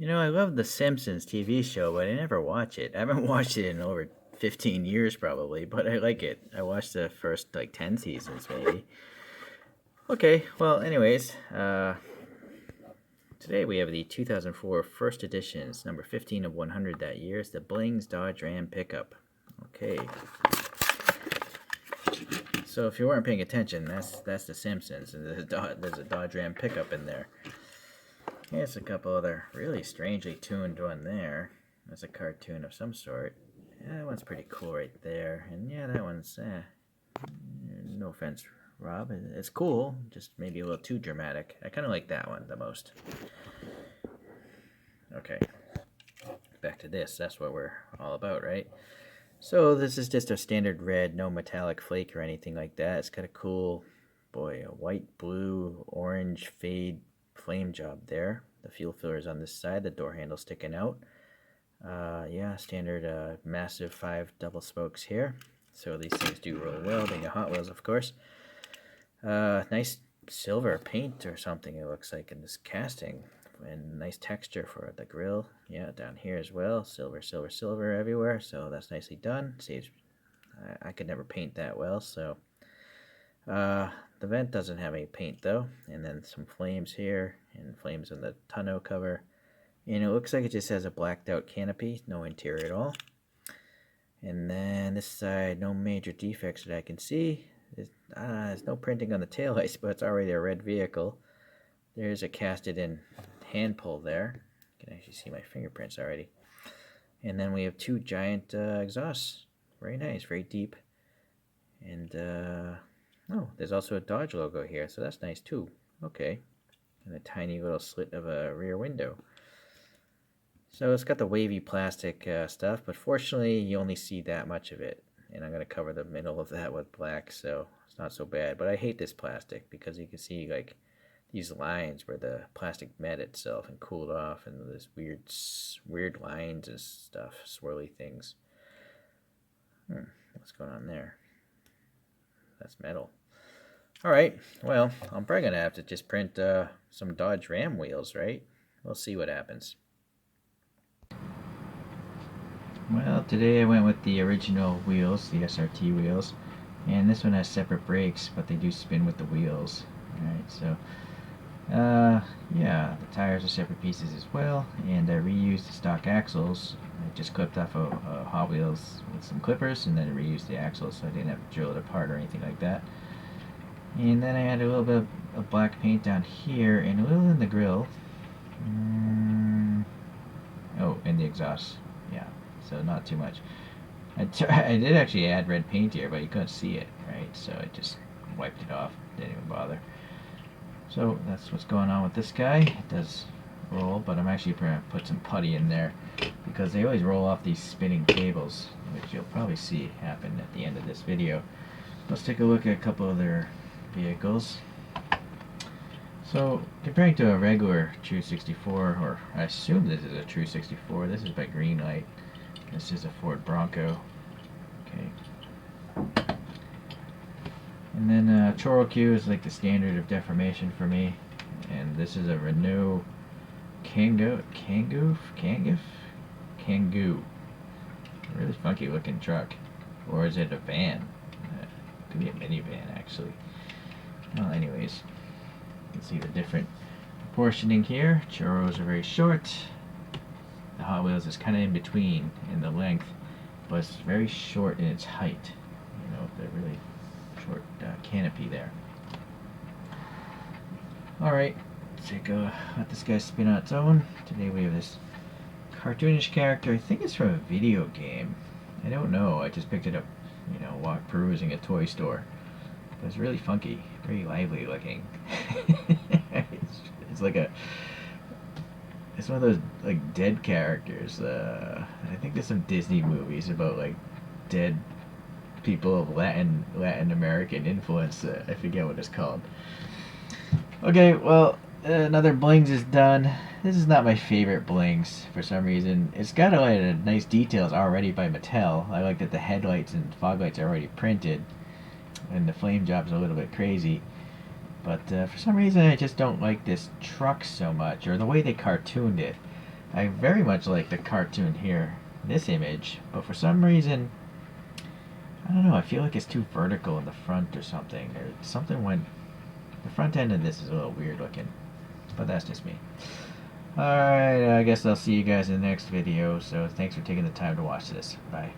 You know, I love the Simpsons TV show, but I never watch it. I haven't watched it in over 15 years probably, but I like it. I watched the first like 10 seasons maybe. Okay, well, anyways, today we have the 2004 first editions, number 15 of 100 that year. It's the Blings Dodge Ram pickup. Okay. So if you weren't paying attention, that's the Simpsons, and there's a Dodge Ram pickup in there. Here's a couple other really strangely tuned one there. That's a cartoon of some sort. Yeah, that one's pretty cool right there. And yeah, that one's, no offense, Rob. It's cool, just maybe a little too dramatic. I kind of like that one the most. Okay, back to this. That's what we're all about, right? So this is just a standard red, no metallic flake or anything like that. It's got a cool, boy, a white, blue, orange fade flame job there. The fuel filler is on this side, the door handle sticking out. Yeah, standard massive 5 double spokes here. So these things do roll well, being a Hot Wheels, of course. Nice silver paint or something it looks like in this casting. And nice texture for the grill. Yeah, down here as well. Silver, silver, silver everywhere. So that's nicely done. Saves. I could never paint that well, so. The vent doesn't have any paint though. And then some flames here, and flames on the tonneau cover. And it looks like it just has a blacked out canopy, no interior at all. And then this side, no major defects that I can see. There's no printing on the taillights, but it's already a red vehicle. There's a casted in hand pull there. You can actually see my fingerprints already. And then we have 2 giant exhausts. Very nice, very deep. And, oh, there's also a Dodge logo here, so that's nice too. Okay. And a tiny little slit of a rear window. So it's got the wavy plastic stuff, but fortunately you only see that much of it. And I'm going to cover the middle of that with black, so it's not so bad. But I hate this plastic because you can see like these lines where the plastic met itself and cooled off, and there's weird lines and stuff, swirly things. What's going on there? That's metal. All right, well, I'm probably going to have to just print some Dodge Ram wheels, right? We'll see what happens. Well, today I went with the original wheels, the SRT wheels, and this one has separate brakes, but they do spin with the wheels. Alright, so, yeah, the tires are separate pieces as well, and I reused the stock axles. I just clipped off a Hot Wheels with some clippers, and then I reused the axles, so I didn't have to drill it apart or anything like that. And then I had a little bit of black paint down here, and a little in the grill. Oh, and the exhaust, yeah. So not too much. I did actually add red paint here, but you couldn't see it, right? So I just wiped it off. Didn't even bother. So that's what's going on with this guy. It does roll, but I'm actually going to put some putty in there because they always roll off these spinning cables, which you'll probably see happen at the end of this video. Let's take a look at a couple other vehicles. So, comparing to a regular True 64, or I assume this is a True 64, this is by Greenlight. This is a Ford Bronco. Okay. And then Choro Q is like the standard of deformation for me. And this is a Renault Kangoo. Really funky looking truck. Or is it a van? Could be a minivan actually. Well, anyways. You can see the different proportioning here. Choros are very short. The Hot Wheels is kind of in between in the length, but it's very short in its height. You know, the really short canopy there. Alright, let's let this guy spin on its own. Today we have this cartoonish character. I think it's from a video game. I don't know. I just picked it up, you know, while perusing a toy store. But it's really funky, very lively looking. it's like it's one of those like dead characters. I think there's some Disney movies about like dead people of Latin American influence. I forget what it's called. Okay, well, another Blings is done. This is not my favorite Blings for some reason. It's got a lot of nice details already by Mattel. I like that the headlights and fog lights are already printed, and the flame job's a little bit crazy. But for some reason I just don't like this truck so much, or the way they cartooned it. I very much like the cartoon here, this image, but for some reason, I don't know, I feel like it's too vertical in the front or something, or something went, the front end of this is a little weird looking, but that's just me. Alright, I guess I'll see you guys in the next video, so thanks for taking the time to watch this. Bye.